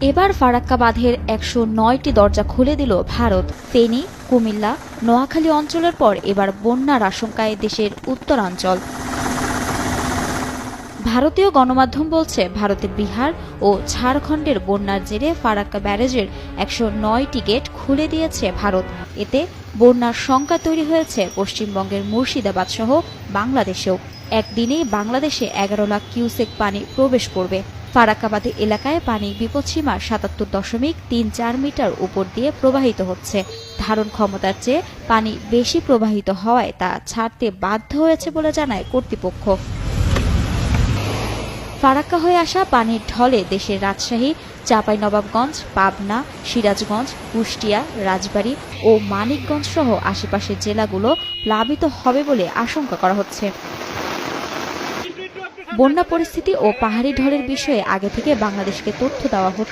এবার ফারাক্কা বাঁধের ১০৯টি দরজা খুলে দিল ভারত। ফেনী, কুমিল্লা, নোয়াখালী অঞ্চলের পর এবার বন্যার আশঙ্কায় দেশের উত্তরাঞ্চল। ভারতীয় গণমাধ্যম বলছে, ভারতের বিহার ও ঝাড়খণ্ডের বন্যার জেরে ফারাক্কা ব্যারেজের ১০৯টি গেট খুলে দিয়েছে ভারত। এতে বন্যার শঙ্কা তৈরি হয়েছে পশ্চিমবঙ্গের মুর্শিদাবাদ সহ বাংলাদেশেও। একদিনেই বাংলাদেশে ১১ লাখ কিউসেক পানি প্রবেশ করবে। ফারাক্কা বাঁধ এলাকায় পানি বিপদসীমার ৭৭.৩৪ মিটার উপর দিয়ে প্রবাহিত হচ্ছে। ধারণ ক্ষমতার চেয়ে পানি বেশি প্রবাহিত হওয়ায় তা ছাড়তে বাধ্য হয়েছে বলে জানায় কর্তৃপক্ষ। ফারাক্কা হয়ে আসা পানির ঢলে দেশের রাজশাহী, চাঁপাইনবাবগঞ্জ, পাবনা, সিরাজগঞ্জ, কুষ্টিয়া, রাজবাড়ী ও মানিকগঞ্জ সহ আশেপাশের জেলাগুলো প্লাবিত হবে বলে আশঙ্কা করা হচ্ছে। বন্যা পরিস্থিতি ও পাহাড়ি ঢলের বিষয়ে আগে থেকে বাংলাদেশকে তথ্য দেওয়া হচ্ছে।